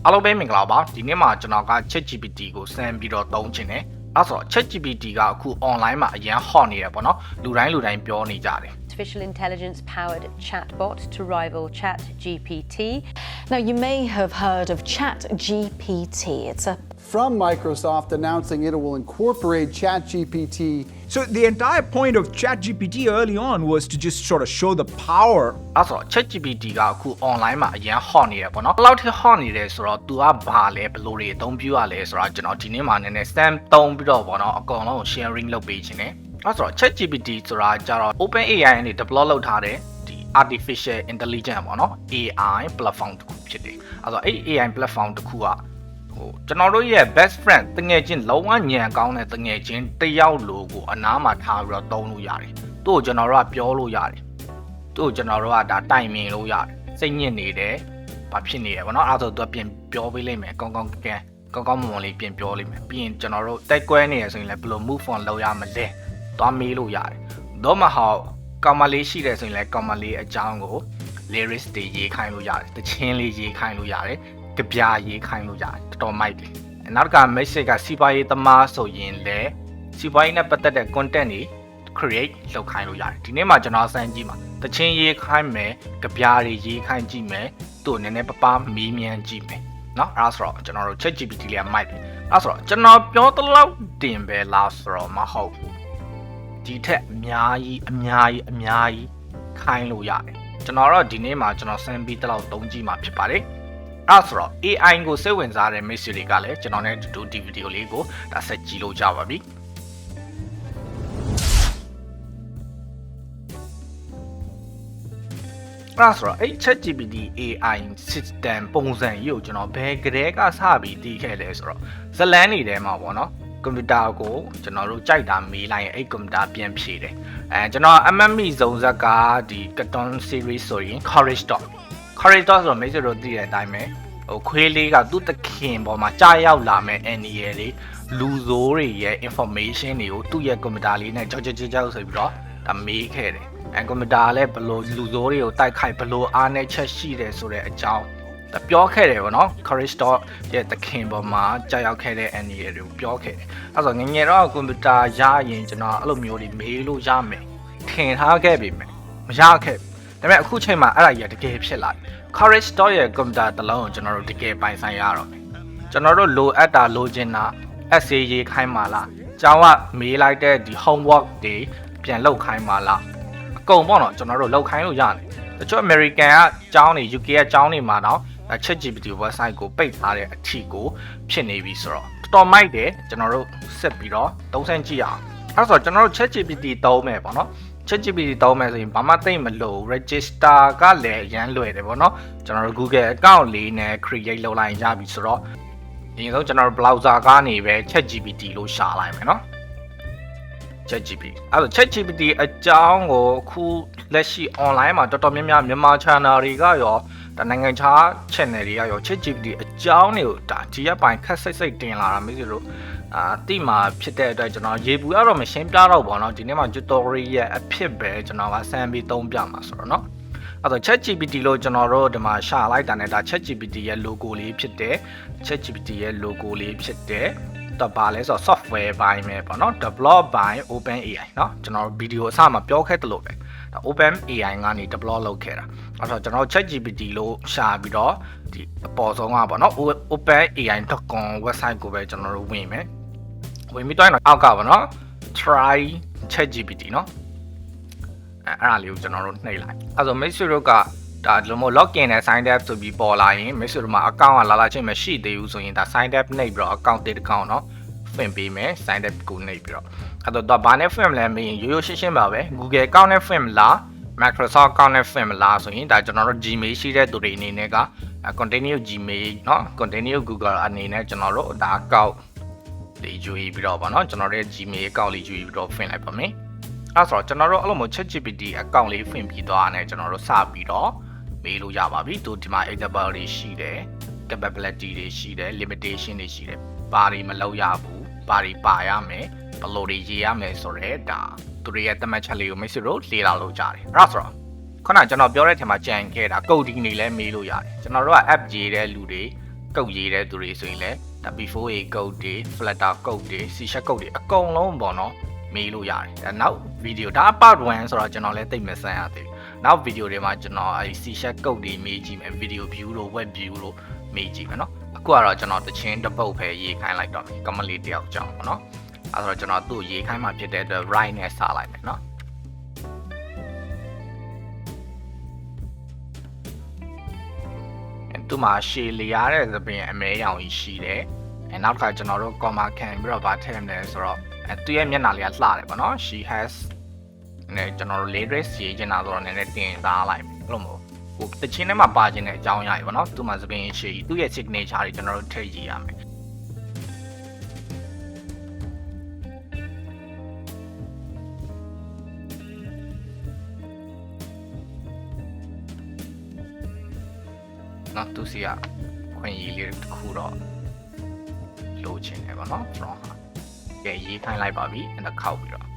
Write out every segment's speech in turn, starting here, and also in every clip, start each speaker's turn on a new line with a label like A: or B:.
A: အားလုံးပဲမင်္ဂလာပါဒီနေ့မှာကျွန်တော်က Chat GPT ကိုစမ်းပြီးတော့သုံးချင်တယ်အဲ့ဆို Chat GPT ကအခု online မှာအရန် hot နေတယ်ပေါ့နော်လူတိုင်းပြောနေကြတယ်
B: Artificial intelligence powered chatbot to rival Chat GPT. Now you may have heard of Chat GPT. It's a
C: from Microsoft announcing it will incorporate Chat GPT.
D: So the entire point of Chat GPT early on was to just sort of show the power.
A: အဲ့ဆို Chat GPT ကအခု online မှာအရန် hot နေတယ်ပေါ့နော်ဘယ်လောက်ထိ hot နေတယ်ဆိုတော့ तू ကဘာလဲဘယ်လိုတွေအသုံးပြုရလဲဆိုတော့ကျွန်တော်ဒီနေ့မှာနည်းနည်း stamp သုံးပြီးတော့ပေါ့နော်အကောင်လုံး sharing လုပ်ပေးခြင်းနဲ့အဲ့ဆို Chat GPT ဆိုတာကျတော့ OpenAI နဲ့ develop လုပ်ထားတဲ့ဒီ artificial intelligence ပေါ့နော် AI platform တစ်ခုဖြစ်တယ်အဲ့ဆိုအဲ့ AI platform တစ်ခုကကျွန်တော်တို့ရဲ့ best friend တငယ်ချင်းလုံးဝညံကောင်းတဲ့တငယ်ချင်းတယောက်လိုကိုအနားမှာထားပြီးတော့သုံးလို့ရတယ်။သူ့ကိုကျွန်တော်တို့ကပြောလို့ရတယ်။သူ့ကိုကျွန်တော်တို့ကဒါတိုင်ပင်လို့ရတယ်။စိတ်ညစ်နေတယ်။ဘာဖြစ်နေတယ်ဗောနော်။အဲ့ဒါဆိုသူကပြင်ပြောပေးလိမ့်မယ်။ကောင်းကောင်းမွန်လေးပြင်ပြောလိမ့်မယ်။ပြီးရင်ကျွန်တော်တို့တိုက်ကွဲနေရဆိုရင်လည်းဘယ်လို move on လုပ်ရမလဲ။သွားမေးလို့ရတယ်။တော့မဟုတ်ကောင်မလေးရှိတယ်ဆိုရင်လည်းကောင်မလေးအကြောင်းကို lyrics တွေရေးခိုင်းလို့ရတယ်။တခြင်းလေးရေးခိုင်းလို့ရတယ်။ကြပြရေးခိုင်းလို့ရတယ်တော်မိုက်တယ်နောက်က message ကစီးပွားရေးသမားဆိုရင်လည်းစီးပွားရေးနဲ့ပတ်သက်တဲ့ content တွေ create လုပ်ခိုင်းလို့ရတယ်ဒီနေ့မှာကျွန်တော်စမ်းကြည့်မှာတချင်းရေးခိုင်းမယ်ကြပြတွေရေးခိုင်းကြည့်မယ်သူ့နည်းနည်းပမေးမြန်းကြည့်မယ်เนาะအဲ့ဒါဆိုတော့ကျွန်တော်တို့ Chat GPT လေးကမိုက်တယ်အဲ့ဆိုတော့ကျွန်တော်ပြောတလောက်တင်ပဲလားဆိုတော့မဟုတ်ဘူးဒီထက်အများကြီးခိုင်းလို့ရတယ်ကျွန်တော်တော့ဒီနေ့မှာကျွန်တော်စမ်းပြီးတလောက်သုံးကြည့်မှာဖြစ်ပါတယ်အဲ့ဆိုတော့ AI ကိုစိတ်ဝင်စားတဲ့မိတ်ဆွေတွေကလည်းကျွန်တော်နဲ့ဒီဗီဒီယိုလေးကိုဒါဆက်ကြည့်လို့ကြပါပြီအဲ့ဆိုတော့အဲ့ Chat GPT AI system ပုံစံကြီးကိုကျွန်တော်ဘယ်ကလေးကစပြီးတည်ခဲ့လဲဆိုတော့ဇလန်းနေထဲမှာပေါ့နော်ကွန်ပျူတာကိုကျွန်တော်တို့ကြိုက်တာမေးလိုက်ရင်အဲ့ကွန်ပျူတာပြန်ဖြေတယ်ကျွန်တော်အမှတ်မိဆုံးဇက်ကဒီ Cartoon series ဆိုရင် Courage Dog ဆိုတော့မိတ်ဆွေတို့သိတဲ့အတိုင်းပဲခွေးလေးကသူ့တခင်ပေါ်မှာကြာရောက်လာမဲ့ NEA လေးလူဆိုးတွေရဲ့ information တွေကိုသူ့ရဲ့ကွန်ပျူတာလေးနဲ့ကြောက်ဆိုပြီးတော့ဒါမေးခဲ့တယ်ကွန်ပျူတာလည်းဘလို့လူဆိုးတွေကိုတိုက်ခိုက်ဘလို့အားနဲ့ချက်ရှိတယ်ဆိုတဲ့အကြောင်းဒါပြောခဲ့တယ်ဗောနော် Courage Dog ရဲ့တခင်ပေါ်မှာကြာရောက်ခဲ့တဲ့ NEA တွေကိုပြောခဲ့တယ်အဲ့ဆိုငငယ်တော့ကွန်ပျူတာရရင်ကျွန်တော်အဲ့လိုမျိုးတွေမေးလို့ရမယ်ထင်ထားခဲ့ပြီမယ်မရခဲ့ဒါပေမဲ့အခုချိန်မှာအဲ့ဒါကြီးတကယ်ဖြစ်လာတယ် Courage Dog ရဲ့ကွန်ပျူတာတစ်လုံးကိုကျွန်တော်တို့တကယ်ပိုင်ဆိုင်ရတော့မယ်ကျွန်တော်တို့လိုအပ်တာလိုချင်တာ essay ရေးခိုင်းပါလားကျောင်းကမေးလိုက်တဲ့ဒီ homework တွေပြန်လုပ်ခိုင်းပါလားအကုန်ပေါ့နော်ကျွန်တော်တို့လုပ်ခိုင်းလို့ရတယ်တချို့ American ကကျောင်းတွေ UK ကကျောင်းတွေမှာတော့ Chat GPT website ကိုပိတ်ထားတဲ့အထီကိုဖြစ်နေပြီဆိုတော့တော်မိုက်တယ်ကျွန်တော်တို့ဆက်ပြီးတော့သုံးဆန်းကြည့်အောင်အဲ့ဆိုတော့ကျွန်တော်တို့ Chat GPT သုံးမယ်ပေါ့နော်Chat GPT သုံးမယ်ဆိုရင်ဘာမှသိမလို့ register ကလည်းရမ်းလွယ်တယ်ပေါ့နော်ကျွန်တော်တို့ Google account လေးနဲ့ create လုပ်လိုက်ရပြီဆိုတော့အရင်ဆုံးကျွန်တော်တို့ browser ကနေပဲ Chat GPT လို့ရှာလိုက်မယ်နော် Chat GPT အဲ့တော့ Chat GPT အကြောင်းကိုအခုလက်ရှိ online မှာတော်တော်များများမြန်မာ channel တွေကရောဒါနိုင်ငံခြား channel တွေကရော Chat GPT အကြောင်းတွေကိုဒါဒီရက်ပိုင်းခက်စိတ်တင်လာတာမျိုးတို့တိမှာဖြစ်တဲ့အတွက်ကျွန်တော်ရေပူရတော့မရှင်းပြတော့ဘောเนาะဒီနေ့မှာ tutorial ရဲ့အဖြစ်ပဲကျွန်တော်ကစမ်းပြီးသုံးပြမှာဆိုတော့เนาะအဲ့တော့ Chat GPT လို့ကျွန်တော်တို့ဒီမှာရှာလိုက်တာနဲ့ဒါ Chat GPT ရဲ့ logo လေးဖြစ်တယ် Chat GPT ရဲ့ logo လေးဖြစ်တယ်တော့ဘာလဲဆိုတော့ software ဘိုင်းပဲပေါ့เนาะ develop by OpenAI เนาะကျွန်တော်ဗီဒီယိုအစမှာပြောခဲ့တယ်လို့ပဲဒါ OpenAI ကနေ develop လုပ်ခဲ့တာအဲ့တော့ကျွန်တော် Chat GPT လို့ရှာပြီးတော့ဒီအပေါ်ဆုံးကပေါ့เนาะ openai.com website ကိုပဲကျွန်တော်တို့ဝင်မယ်ဝင်ပြီးတော့အောက်ကပါเนาะ try Chat GPT เนาะအဲ့ဒါလေးကိုကျွန်တော်တို့နှိပ်လိုက်အဲ့ဆိုမိတ်ဆွေတို့ကဒါဒီလိုမျိုး login နဲ့ sign up ဆိုပြီးပေါ်လာရင်မိတ်ဆွေတို့မှာ account ကလာချင်းမရှိသေးဘူးဆိုရင်ဒါ sign up နှိပ်ပြီးတော့ account တစ် account เนาะဖွင့်ပေးမယ် sign up ကိုနှိပ်ပြီးတော့အဲ့တော့ဘာနဲ့ဖွင့်မလဲမင်းရိုးရှင်းပါပဲ Google account နဲ့ဖွင့်မလား Microsoft account နဲ့ဖွင့်မလားဆိုရင်ဒါကျွန်တော်တို့ Gmail ရှိတဲ့သူတွေအနေနဲ့က continue Gmail เนาะ continue Google အနေနဲ့ကျွန်တော်တို့ဒါ account လေးယူပြီးတော့ဗောနော်ကျွန်တော်ရဲ့ Gmail account လေးယူပြီးတော့ဖွင့်လိုက်ပါမယ်အဲ့ဆိုတော့ကျွန်တော်တို့အဲ့လိုမျိုး Chat GPT account လေးဖွင့်ပြီးသွားတယ်ကျွန်တော်တို့စပြီးတော့မေးလို့ရပါပြီသူဒီမှာ example တွေရှိတယ် capability တွေရှိတယ် limitation တွေရှိတယ်ဘာတွေမလုပ်ရဘူးဘာတွေပါရမယ်ဘယ်လိုတွေရေးရမယ်ဆိုတော့ဒါသူတွေရဲ့သတ်မှတ်ချက်လေးကိုမိတ်ဆွေတို့လေ့လာလို့ကြတယ်အဲ့ဆိုတော့ခုနကျွန်တော်ပြောတဲ့ထင်မှာကြံခဲ့တာ coding တွေလည်းမေးလို့ရတယ်ကျွန်တော်တို့က app ရေးတဲ့လူတွေ ကုတ်ရေးတဲ့သူတွေဆိုရင်လည်းဒါ before a ကုတ်တွေ flutter ကုတ်တွေ c# ကုတ်တွေအကုန်လုံးပေါ့နော်မေးလို့ရတယ်ဒါနောက် video ဒါ part 1ဆိုတော့ကျွန်တော်လည်းသိမဆန်းရသေးဘူးနောက် video တွေမှာကျွန်တော်အဲဒီ c# ကုတ်တွေမေးကြည့်မယ် video view လို့ web view လို့မေးကြည့်မယ်နော်အခုကတော့ကျွန်တော်တချင်းတစ်ပုတ်ပဲရေးခိုင်းလိုက်တော့မယ် comment လေးတယောက်ကြောင်းပေါ့နော်အဲဆိုတော့ကျွန်တော်သူ့ရေးခိုင်းမှဖြစ်တဲ့အတွက် right နဲ့စလိုက်မယ်နော်သူမှာရှည်လျားတဲ့သပင်အမဲရောင်ကြီးရှိတယ်။နောက်တစ်ခါကျွန်တော်တို့ comma ခံပြီးတော့ဗာထည့်မယ်ဆိုတော့သူရဲ့မျက်နှာလေးကလှတယ်ပေါ့နော်။ She has နဲ့ကျွန်တော်တို့ lyrics ရေးချင်တာဆိုတော့နည်းနည်းတင်သားလိုက်မယ်။ဘယ်လိုမဟုတ်ဟိုတချင်းထဲမှာပါခြင်းတဲ့အကြောင်းအရာတွေပေါ့နော်။သူမှာသပင်ရှည်ကြီးသူ့ရဲ့ signature တွေကျွန်တော်တို့ထည့်ရေးရမယ်နော်သူစီကခွင့်ရေးလေးတစ်ခုတော့လိုချင်တယ်ပေါ့နော် from ကဲရေးခိုင်းလိုက်ပါပြီအဲ့ဒါခောက်ပြီးတော့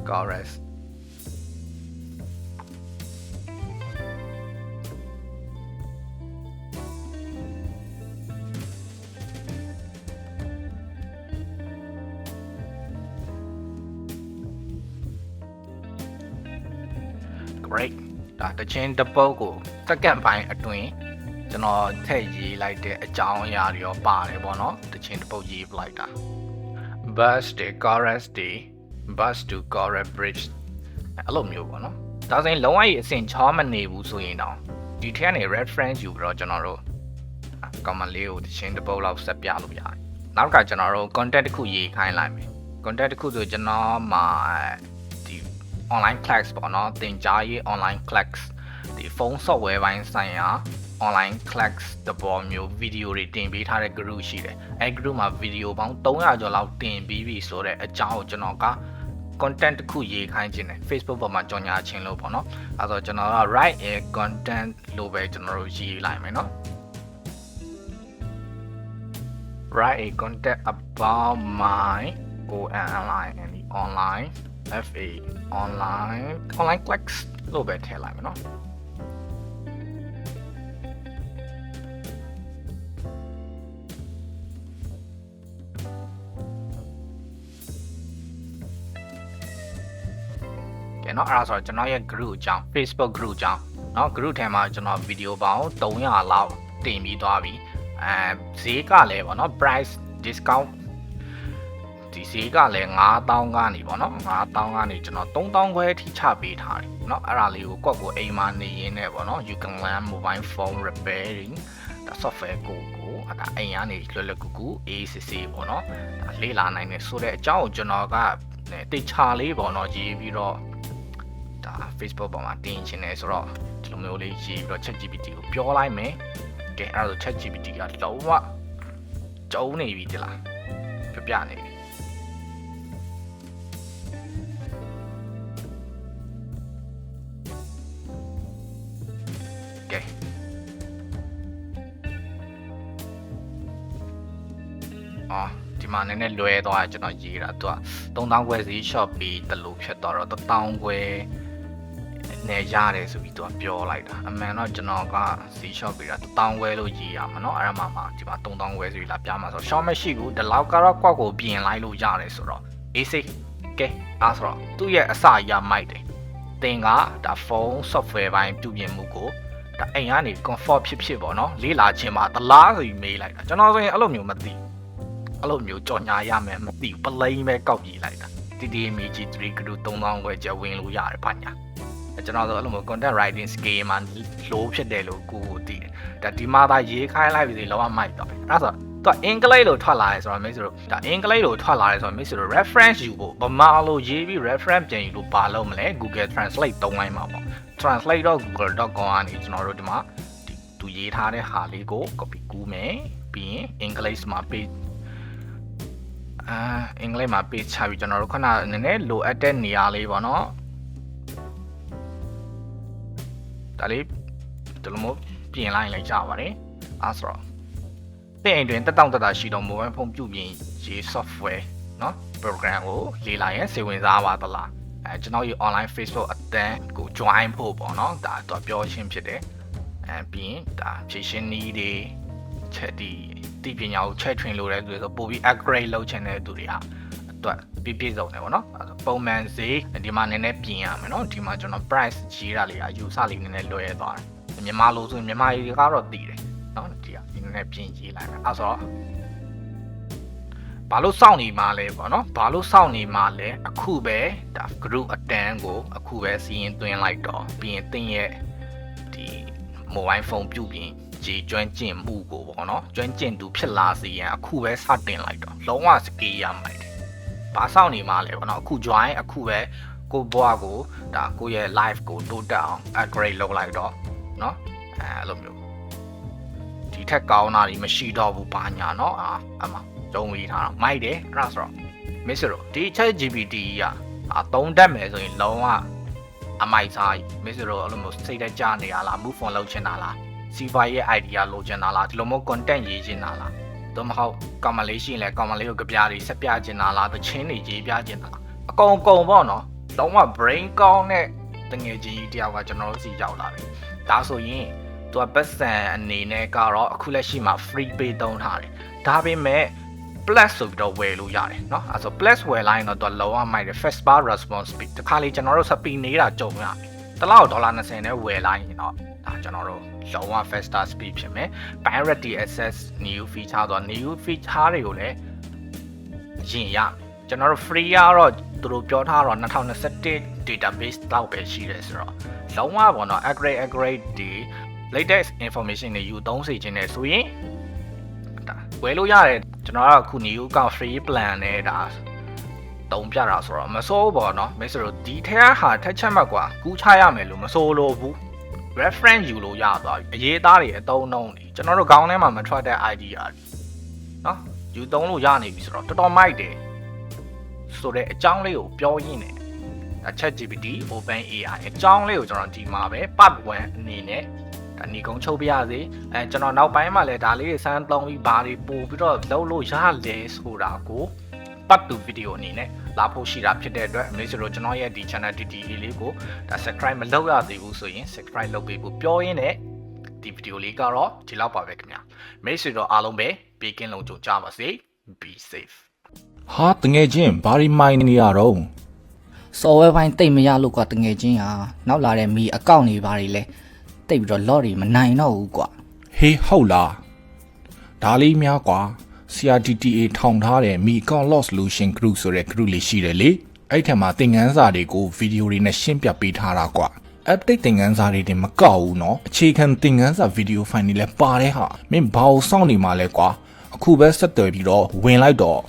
A: chorus great ဒါတချင်းတစ်ပုတ်ကိုစက္ကန့်ပိုင်းအတွင်းကျွန်တော်ထည့်ရေးလိုက်တဲ့အကြောင်းအရာတွေရောပါတယ်ပေါ့နော်တချင်းတစ်ပုတ်ရေးလိုက်တာ bus တွေ chorus တွေ bus to chorus bridge အဲ့လိုမျိုးပေါ့နော်ဒါဆိုရင်လုံးဝကြီးအဆင်ချောမနေဘူးဆိုရင်တော့ဒီထက်ကနေ reference ယူပြီးတော့ကျွန်တော်တို့ comment လေးကိုတချင်းတစ်ပုတ်လောက်ဆက်ပြလို့ရတယ်နောက်ကကျွန်တော်တို့ content တစ်ခုရေးခိုင်းလိုက်မယ် content တစ်ခုဆိုကျွန်တော်မှာဒီ online class ပေါ့နော်သင်ကြားရေး online class ဒီ phone software ဘိုင်းဆိုင်ရာ online class တပေါ်မျိုး video တွေတင်ပေးထားတဲ့ group ရှိတယ်အဲ group မှာ video ပေါင်း300ကျော်လောက်တင်ပြီးပြီဆိုတဲ့အကြောင်းကိုကျွန်တော်က content တစ်ခုရေးခိုင်းခြင်းတယ် Facebook ပေါ်မှာကြော်ညာခြင်းလို့ပေါ့နော်အဲဆိုကျွန်တော်က write a content လို့ပဲကျွန်တော်တို့ရေးလိုက်မယ်နော် write a content about my online FA online class လို့ပဲထည့်လိုက်မယ်နော်နော်အဲ့ဒါဆိုတော့ကျွန်တော်ရဲ့ group အကြောင်း Facebook group အကြောင်းเนาะ group ထဲမှာကျွန်တော် video ပေါင်း300လောက်တင်ပြီးသွားပြီဈေးကလည်းပေါ့နော် price discount ဒီဈေးကလည်း9000ကနေပေါ့နော်9000ကနေကျွန်တော်3000ခွဲအထိချပေးထားတယ်เนาะအဲ့ဒါလေးကိုကွက်ကိုအိမ်မှာနေရင်းနဲ့ပေါ့နော် you can learn mobile phone repairing ဒါ software ကိုအဲ့ဒါအိမ်ကနေလွယ်ကူ ACC ပေါ့နော်ဒါလေ့လာနိုင်တယ်ဆိုတဲ့အကြောင်းကိုကျွန်တော်ကတိတ်ချလေးပေါ့နော်ရေးပြီးတော့ဒါ Facebook ပေါ်မှာတင်ချင်တယ်ဆိုတော့ဒီလိုမျိုးလေးရေးပြီးတော့ Chat GPT ကိုပြောလိုက်မယ်ကဲအဲ့ဒါဆို Chat GPT ကလုံးဝကျုံနေပြီတလားပြနေပြီကဲဒီမှာနည်းနည်းလွဲသွားကျွန်တော်ရေးတာသူက3000ခွဲစီ shop ပြီးတလို့ဖြစ်သွားတော့1000ခွဲနဲ့ရတယ်ဆိုပြီးသူကပြောလိုက်တာအမှန်တော့ကျွန်တော်ကစီ shop ပြီးတာ1000ခွဲလို့ရေးရမှာเนาะအဲ့ဒါမှဒီမှာ3000ခွဲဆိုပြီးလာပြမှာဆို shop မရှိဘူးဒီလောက်ကတော့ကွက်ကိုပြင်လိုက်လို့ရတယ်ဆိုတော့အေးစိကဲအားဆိုတော့သူ့ရဲ့အစရမိုက်တယ်သင်ကဒါ phone software ဘိုင်းပြုပြင်မှုကိုဒါအိမ်ကနေ comfort ဖြစ်ပေါ့เนาะလေးလာခြင်းမှာတလားဆိုပြီးမေးလိုက်တာကျွန်တော်ဆိုရင်အဲ့လိုမျိုးမသိအဲ့လိုမျိုးကြော်ညာရမယ်မသိဘူးပလိန်ပဲကောက်ပြေးလိုက်တာ TTA Mi G3 Group 3000ခွဲကျဝင်လို့ရတယ်ဘာညာကျွန်တော်ဆိုအဲ့လိုမျိုး content writing skill မှာ low ဖြစ်တယ်လို့ကိုသိတယ်ဒါဒီမှာသာရေးခိုင်းလိုက်ပြီလောကမိုက်တော့အဲ့ဒါဆိုတော့အင်္ဂလိပ်လိုထွက်လာတယ်ဆိုတော့မိတ်ဆွေတို့ဒါအင်္ဂလိပ်လိုထွက်လာတယ်ဆိုတော့မိတ်ဆွေတို့ reference ယူဖို့ဗမာလိုရေးပြီး reference ပြန်ယူလို့ပါလို့မလဲ Google Translate သုံးလိုက်မှာပေါ့ translate တော့ google.com ကနေကျွန်တော်တို့ဒီမှာသူရေးထားတဲ့ဟာလေးကို copy ကူးမယ်ပြီးရင် English မှာ page အင်္ဂလိပ်မှာ page ချပြီးကျွန်တော်တို့ခုနနည်းနည်းလိုအပ်တဲ့နေရာလေးပေါ့နော်ဒါလေးဒီလိုမျိုးပြင်လိုက်ကြပါတယ် အားဆိုတော့တဲ့အိမ်တွင်တက်တောင့်တက်တာရှိတော့ mobile phone ပြုပြင်ရေး software เนาะ program ကိုလေ့လာရင်စိတ်ဝင်စားပါသလားကျွန်တော်ရဲ့ online Facebook အတန်းကို join ဖို့ပေါ့เนาะဒါတော့ပြောရှင်းဖြစ်တယ်ပြီးရင်ဒါဖြည့်ရှင်းနည်းတွေချက်ဒီပညာကို check train လုပ်ရဲဆိုတော့ပို့ပြီး upgrade လုပ်ချင်တဲ့သူတွေဟာအတွက်ပြည့်စုံတယ်ပေါ့เนาะပုံမှန်ဈေးဒီမှာနည်းနည်းပြင်ရမယ်เนาะဒီမှာကျွန်တော် price ကြီးတာလေးအယူဆလေးနည်းနည်းလွယ်သွားတယ်မြန်မာလိုဆိုရင်မြန်မာကြီးကတော့တည်တယ်เนาะဒီကနည်းနည်းပြင်ရေးလိုက်မယ်အဲ့ဆိုတော့ဘာလို့စောင့်နေမှာလဲပေါ့နော်ဘာလို့စောင့်နေမှာလဲအခုပဲဒါ group အတန်းကိုအခုပဲစီရင်သွင်းလိုက်တော့ပြီးရင်သင်ရဲ့ဒီ mobile phone ပြုပြင်ကြီးကျွမ်းကျင်မှုကိုပေါ့နော်ကျွမ်းကျင်သူဖြစ်လာစေရန်အခုပဲစတင်လိုက်တော့လုံးဝစကေးရမှာတယ်ဘာစောင့်နေမှာလဲပေါ့နော်အခု join အခုပဲကိုဘွားကိုဒါကိုရဲ့ live ကိုတိုးတက်အောင် upgrade လုပ်လိုက်တော့နော်အဲ့လိုမျိုးဒီထက်ကောင်းတာတွေမရှိတော့ဘူးဘာညာနော်အမတုံးပြီးထားတော့မိုက်တယ်အဲ့ဒါဆိုတော့မစ်ရိုဒီ Chat GPT ကအသုံးတတ်မယ်ဆိုရင်လုံးဝအမိုက်စားမစ်ရိုအဲ့လိုမျိုးစိတ်တကြနေရလား move on လုပ်ချင်တာလား CV ရဲ့ idea လိုချင်တာလားဒီလိုမျိုး content ရေးချင်တာလားတော့မဟုတ်ကောင်မလေးရှိရင်လည်းကောင်မလေးကိုကြပြတွေဆက်ပြချင်တာလားသချင်းတွေရေးပြချင်တာလားအကုန်ပေါ့နော်လုံးဝ brain ကောင်းတဲ့တငယ်ချင်းကြီးတယောက်ကကျွန်တော်တို့စီရောက်လာပြီဒါဆိုရင်သူကပတ်စံအနေနဲ့ကတော့အခုလက်ရှိမှာ free pay သုံးထားတယ်ဒါပေမဲ့plus ဆိုပြီးတော့ဝယ်လို့ရတယ်เนาะအဲဆို plus ဝယ်လိုက်ရင်တော့လောအောင်မိုက်တယ် fast bar response speed တခါလေကျွန်တော်တို့ speed နေတာကြုံရတလောက်$20နဲ့ဝယ်လိုက်ရင်တော့ဒါကျွန်တော်တို့လောအောင် faster speed ဖြစ်မယ် priority access new feature ဆိုတော့ new feature တွေကိုလည်းရင်ရကျွန်တော်တို့ free ကတော့သူတို့ပြောထားတော့2021 database တော့ပဲရှိတယ်ဆိုတော့လုံးဝပေါ့နော် upgrade ဒီ latest information တွေယူသုံးစေခြင်းနဲ့ဆိုရင်ဝယ်လို့ရတယ်ကျွန်တော်ကအခု new account free plan နဲ့ဒါတုံးပြတာဆိုတော့မစိုးဘောเนาะမဆိုတော့ဒီထဲဟာထက်ချက်မှတ်กว่าကူးချရမယ်လို့မစိုးလို့ဘူး reference ယူလို့ရသွားပြီအရေးသားတွေအသုံးနှုန်းတွေကျွန်တော်တို့ခေါင်းထဲမှာမထွက်တဲ့ idea တွေเนาะယူသုံးလို့ရနေပြီဆိုတော့တော်တော်မိုက်တယ်ဆိုတဲ့အကြောင်းလေးကိုပြောရင်းနဲ့Chat GPT Open AI အကြောင်းလေးကိုကျွန်တော်ဒီမှာပဲ part 1အနေနဲ့ဒါညီကုန်းချုပ်ပြရစေကျွန်တော်နောက်ပိုင်းမှာလည်းဒါလေးတွေစမ်းသုံးပြီးဘာတွေပို့ပြီးတော့လုပ်လို့ရလဲဆိုတာကိုpart 2 video အနေနဲ့လာဖို့ရှိတာဖြစ်တဲ့အတွက်မိတ်ဆွေတို့ကျွန်တော်ရဲ့ဒီ channel TTA လေးကိုဒါ subscribe မလုပ်ရသေးဘူးဆိုရင် subscribe လုပ်ပေးဖို့ပြောရင်းနဲ့ဒီ video လေးကတော့ဒီလောက်ပါပဲခင်ဗျာမိတ်ဆွေတို့အားလုံးပဲဘေးကင်းလုံခြုံကြပါစေ be safe
E: ဟာတငယ်ချင်းဘာရီမိုင်းနေရတော့
F: စော်ဝဲပိုင်းတိတ်မရလို့ကွာတငယ်ချင်းဟာနောက်လာတဲ့မီအကောင့်တွေဘာတွေလဲတိတ်ပြီးတော့ log တွေမနိုင်တော့ဘူးကွာ
E: ဟေးဟုတ်လားဒါလေးများကွာ CRTTA ထောင်ထားတဲ့မိ account loss solution group ဆိုတဲ့ group လေးရှိတယ်လေအဲ့ထက်မှာသင်ခန်းစာတွေကိုဗီဒီယိုတွေနဲ့ရှင်းပြပေးထားတာကွာ update သင်ခန်းစာတွေတင်မကောက်ဘူးเนาะအခြေခံသင်ခန်းစာဗီဒီယိုဖိုင်တွေလည်းပါတဲ့ဟာမင်းဘာလို့စောင့်နေမှာလဲကွာအခုပဲဆက်သွယ်ပြီးတော့ဝင်လိုက်တော့